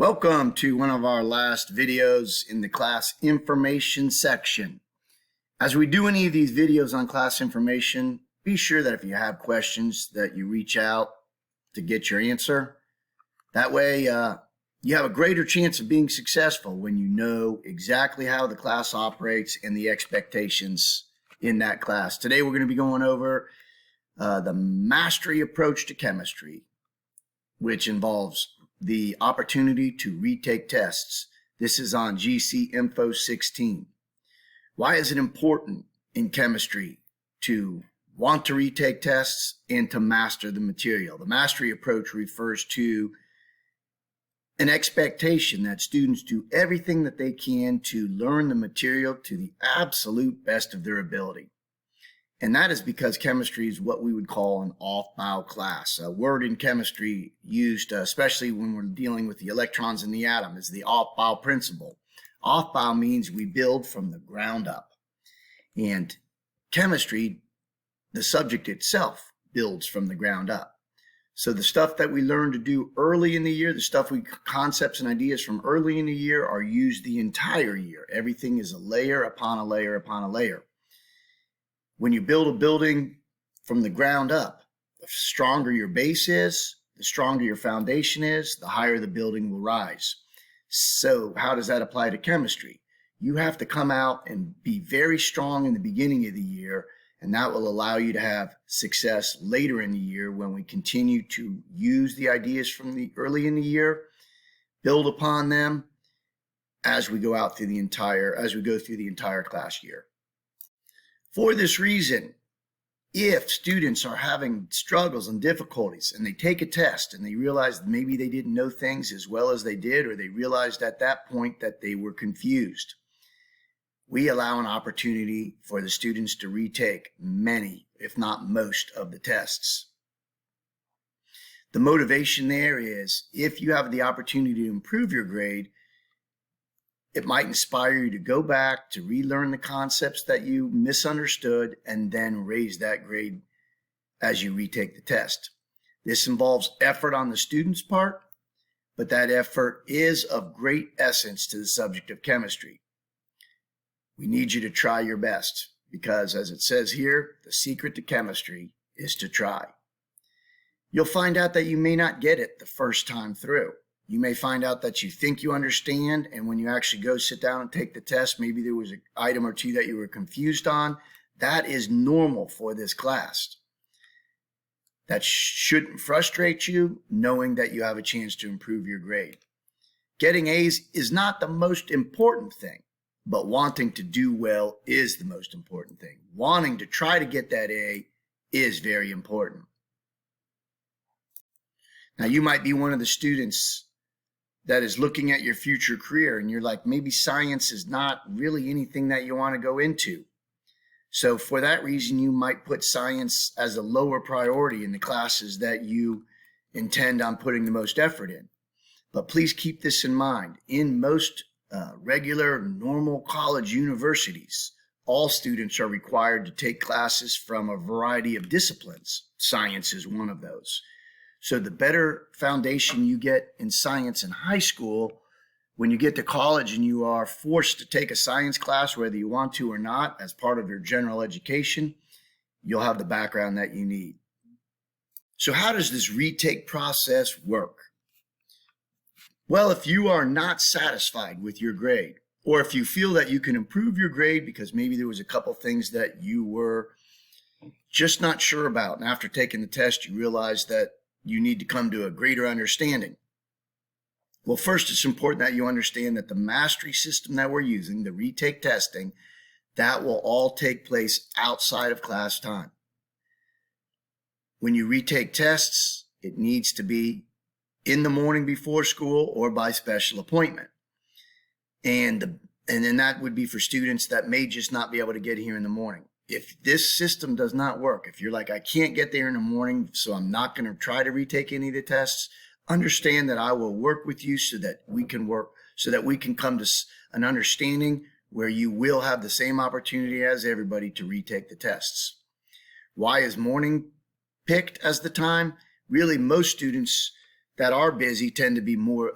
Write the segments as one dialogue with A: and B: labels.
A: Welcome to one of our last videos in the class information section. As we do any of these videos on class information, be sure that if you have questions that you reach out to get your answer. That way you have a greater chance of being successful when you know exactly how the class operates and the expectations in that class. Today we're going to be going over the mastery approach to chemistry, which involves the opportunity to retake tests. This is on GC Info 16. Why is it important in chemistry to want to retake tests and to master the material? The mastery approach refers to an expectation that students do everything that they can to learn the material to the absolute best of their ability. And that is because chemistry is what we would call an off-bow class. A word in chemistry used, especially when we're dealing with the electrons in the atom, is the off-bow principle. Off-bow means we build from the ground up. And chemistry, the subject itself, builds from the ground up. So the stuff that we learn to do early in the year, concepts and ideas from early in the year are used the entire year. Everything is a layer upon a layer upon a layer. When you build a building from the ground up, the stronger your base is, the stronger your foundation is, the higher the building will rise. So how does that apply to chemistry? You have to come out and be very strong in the beginning of the year, and that will allow you to have success later in the year when we continue to use the ideas from the early in the year, build upon them as we go through the entire class year. For this reason, if students are having struggles and difficulties and they take a test and they realize maybe they didn't know things as well as they did, or they realized at that point that they were confused, we allow an opportunity for the students to retake many, if not most, of the tests. The motivation there is if you have the opportunity to improve your grade, it might inspire you to go back to relearn the concepts that you misunderstood and then raise that grade as you retake the test. This involves effort on the student's part, but that effort is of great essence to the subject of chemistry. We need you to try your best because, as it says here, the secret to chemistry is to try. You'll find out that you may not get it the first time through. You may find out that you think you understand, and when you actually go sit down and take the test, maybe there was an item or two that you were confused on. That is normal for this class. That shouldn't frustrate you, knowing that you have a chance to improve your grade. Getting A's is not the most important thing, but wanting to do well is the most important thing. Wanting to try to get that A is very important. Now, you might be one of the students that is looking at your future career and you're like, maybe science is not really anything that you want to go into. So for that reason, you might put science as a lower priority in the classes that you intend on putting the most effort in. But please keep this in mind. In most regular, normal college universities, all students are required to take classes from a variety of disciplines. Science is one of those. So the better foundation you get in science in high school, when you get to college and you are forced to take a science class, whether you want to or not, as part of your general education, you'll have the background that you need. So how does this retake process work? Well, if you are not satisfied with your grade, or if you feel that you can improve your grade because maybe there was a couple things that you were just not sure about, and after taking the test, you realize that you need to come to a greater understanding. Well, first, it's important that you understand that the mastery system that we're using, the retake testing, that will all take place outside of class time. When you retake tests, it needs to be in the morning before school or by special appointment. And then that would be for students that may just not be able to get here in the morning. If this system does not work, if you're like, I can't get there in the morning, so I'm not going to try to retake any of the tests, understand that I will work with you so that we can come to an understanding where you will have the same opportunity as everybody to retake the tests. Why is morning picked as the time? Really, most students that are busy tend to be more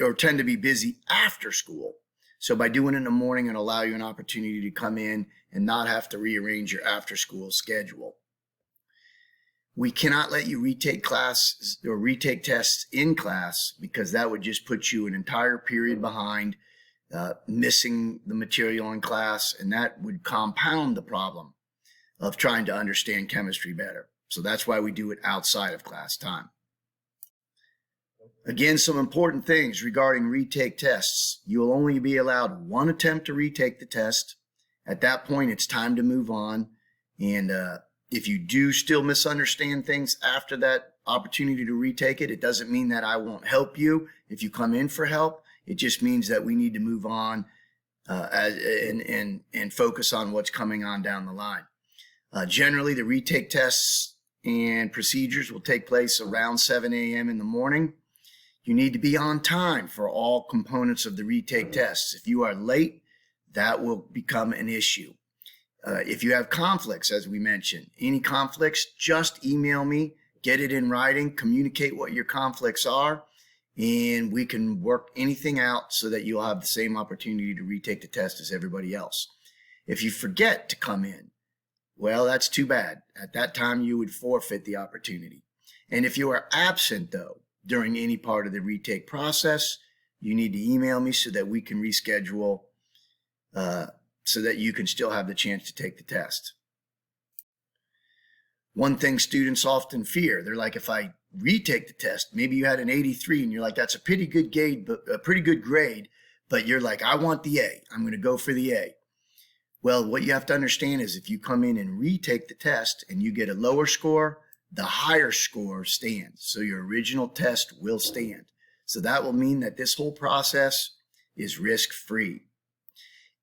A: or tend to be busy after school. So by doing it in the morning, it'll allow you an opportunity to come in and not have to rearrange your after school schedule. We cannot let you retake classes or retake tests in class, because that would just put you an entire period behind, missing the material in class, and that would compound the problem of trying to understand chemistry better. So that's why we do it outside of class time. Again, some important things regarding retake tests. You will only be allowed one attempt to retake the test. At that point, it's time to move on. And if you do still misunderstand things after that opportunity to retake it, it doesn't mean that I won't help you if you come in for help. It just means that we need to move on and focus on what's coming on down the line. Generally, the retake tests and procedures will take place around 7 a.m. in the morning. You need to be on time for all components of the retake tests. If you are late, that will become an issue. If you have conflicts, as we mentioned, any conflicts, just email me, get it in writing, communicate what your conflicts are, and we can work anything out so that you'll have the same opportunity to retake the test as everybody else. If you forget to come in, well, that's too bad. At that time, you would forfeit the opportunity. And if you are absent, though, during any part of the retake process, you need to email me so that we can reschedule so that you can still have the chance to take the test. One thing students often fear, they're like, if I retake the test, maybe you had an 83 and you're like, that's a pretty good grade, but you're like, I want the A. I'm going to go for the A. Well, what you have to understand is if you come in and retake the test and you get a lower score, the higher score stands. So your original test will stand. So that will mean that this whole process is risk-free.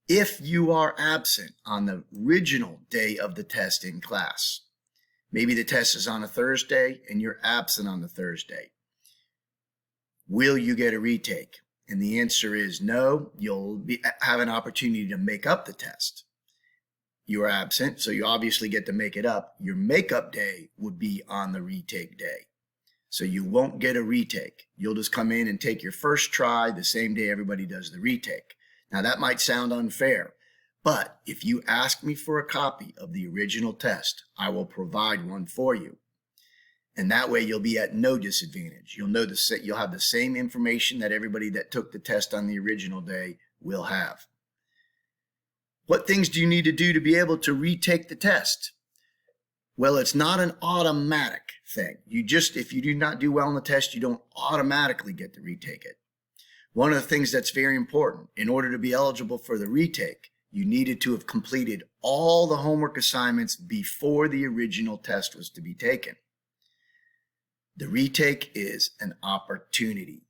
A: If you are absent on the original day of the test in class, maybe the test is on a Thursday and you're absent on the Thursday, will you get a retake? And the answer is no. You'll have an opportunity to make up the test. You are absent, so you obviously get to make it up. Your makeup day would be on the retake day. So you won't get a retake. You'll just come in and take your first try the same day everybody does the retake. Now that might sound unfair, but if you ask me for a copy of the original test, I will provide one for you. And that way you'll be at no disadvantage. You'll have the same information that everybody that took the test on the original day will have. What things do you need to do to be able to retake the test? Well, it's not an automatic thing. If you do not do well on the test, you don't automatically get to retake it. One of the things that's very important, in order to be eligible for the retake, you needed to have completed all the homework assignments before the original test was to be taken. The retake is an opportunity.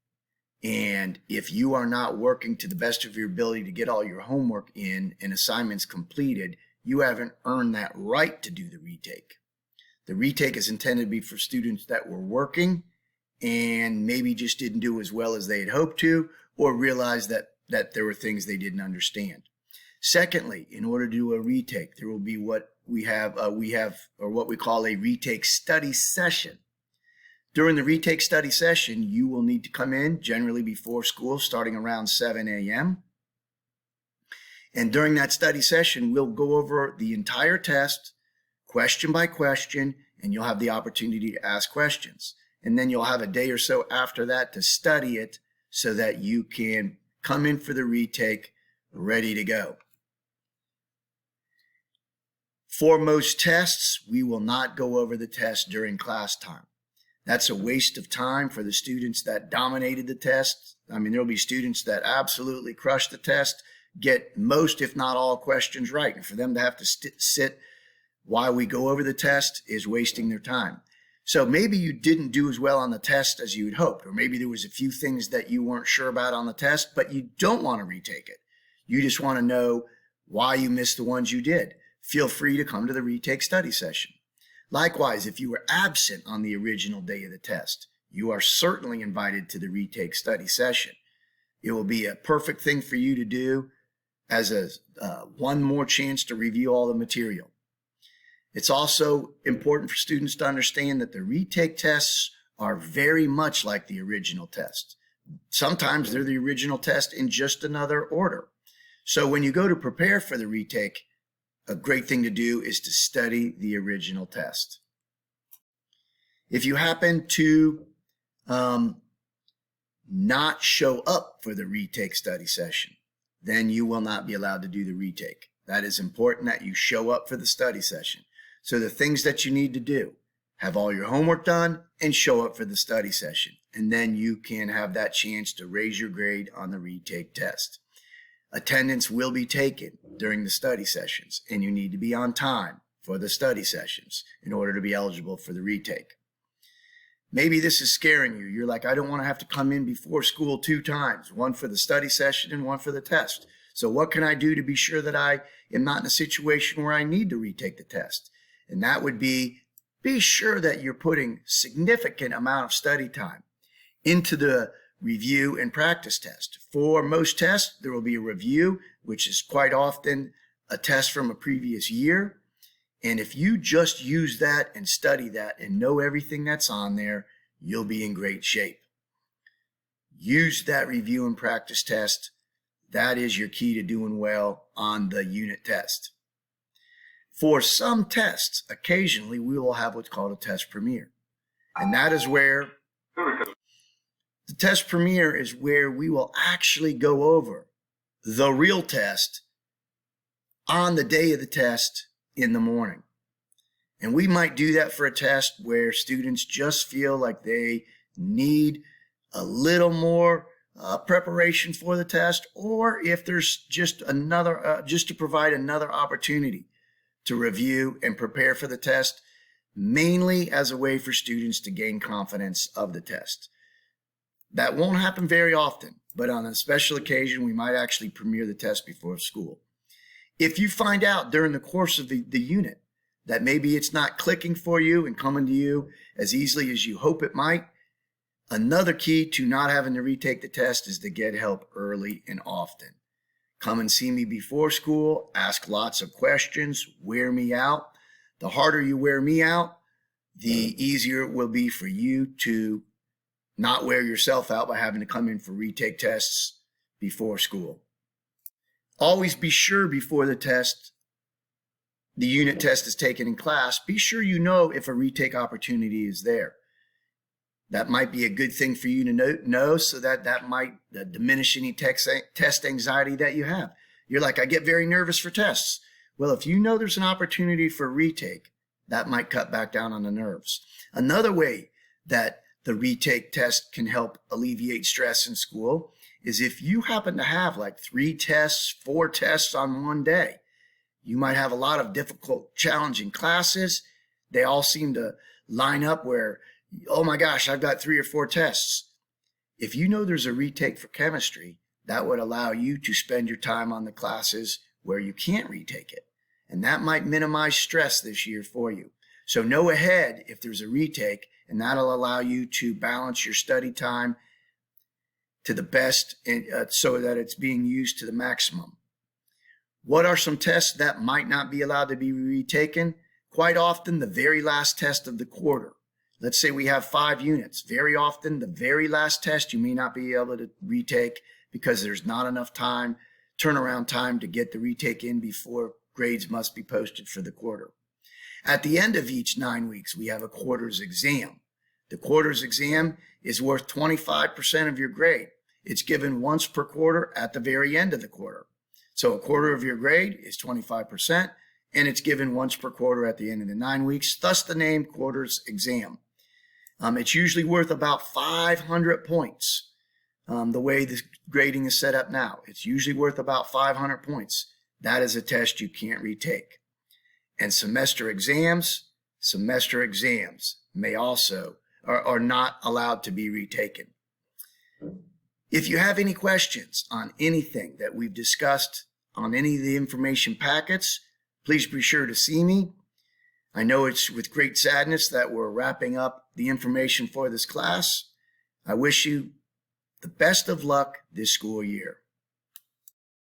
A: And if you are not working to the best of your ability to get all your homework in and assignments completed, you haven't earned that right to do the retake. The retake is intended to be for students that were working and maybe just didn't do as well as they had hoped to, or realized that there were things they didn't understand. Secondly, in order to do a retake, there will be what we call a retake study session. During the retake study session, you will need to come in generally before school, starting around 7 a.m. And during that study session, we'll go over the entire test, question by question, and you'll have the opportunity to ask questions. And then you'll have a day or so after that to study it so that you can come in for the retake ready to go. For most tests, we will not go over the test during class time. That's a waste of time for the students that dominated the test. I mean, there'll be students that absolutely crush the test, get most, if not all, questions right. And for them to have to sit while we go over the test is wasting their time. So maybe you didn't do as well on the test as you had hoped, or maybe there was a few things that you weren't sure about on the test, but you don't want to retake it. You just want to know why you missed the ones you did. Feel free to come to the retake study session. Likewise, if you were absent on the original day of the test, you are certainly invited to the retake study session. It will be a perfect thing for you to do as one more chance to review all the material. It's also important for students to understand that the retake tests are very much like the original test. Sometimes they're the original test in just another order. So when you go to prepare for the retake, a great thing to do is to study the original test. If you happen to not show up for the retake study session, then you will not be allowed to do the retake. That is important that you show up for the study session. So the things that you need to do, have all your homework done and show up for the study session. And then you can have that chance to raise your grade on the retake test. Attendance will be taken during the study sessions, and you need to be on time for the study sessions in order to be eligible for the retake. Maybe this is scaring you. You're like, I don't want to have to come in before school 2 times, one for the study session and one for the test. So what can I do to be sure that I am not in a situation where I need to retake the test? And that would be sure that you're putting significant amount of study time into the review and practice test. For most tests, there will be a review, which is quite often a test from a previous year. And if you just use that and study that and know everything that's on there, you'll be in great shape. Use that review and practice test. That is your key to doing well on the unit test. For some tests, occasionally we will have what's called a test premiere. And that is where the test premiere is where we will actually go over the real test on the day of the test in the morning. And we might do that for a test where students just feel like they need a little more preparation for the test, or if there's just another, just to provide another opportunity to review and prepare for the test, mainly as a way for students to gain confidence of the test. That won't happen very often, but on a special occasion, we might actually premiere the test before school. If you find out during the course of the unit that maybe it's not clicking for you and coming to you as easily as you hope it might, another key to not having to retake the test is to get help early and often. Come and see me before school, ask lots of questions, wear me out. The harder you wear me out, the easier it will be for you to not wear yourself out by having to come in for retake tests before school. Always be sure before the test, the unit test is taken in class, be sure you know if a retake opportunity is there. That might be a good thing for you to know so that might diminish any test anxiety that you have. You're like, I get very nervous for tests. Well, if you know there's an opportunity for a retake, that might cut back down on the nerves. Another way that the retake test can help alleviate stress in school is if you happen to have like 3 tests, 4 tests on one day. You might have a lot of difficult, challenging classes. They all seem to line up where, oh my gosh, I've got 3 or 4 tests. If you know there's a retake for chemistry, that would allow you to spend your time on the classes where you can't retake it. And that might minimize stress this year for you. So know ahead if there's a retake, and that'll allow you to balance your study time to the best so that it's being used to the maximum. What are some tests that might not be allowed to be retaken? Quite often, the very last test of the quarter. Let's say we have 5 units. Very often, the very last test you may not be able to retake because there's not enough time, turnaround time to get the retake in before grades must be posted for the quarter. At the end of each 9 weeks, we have a quarters exam. The quarters exam is worth 25% of your grade. It's given once per quarter at the very end of the quarter. So a quarter of your grade is 25%, and it's given once per quarter at the end of the 9 weeks, thus the name quarters exam. It's usually worth about 500 points. The way the grading is set up now, it's usually worth about 500 points. That is a test you can't retake. And semester exams may also are not allowed to be retaken. If you have any questions on anything that we've discussed on any of the information packets, please be sure to see me. I know it's with great sadness that we're wrapping up the information for this class. I wish you the best of luck this school year.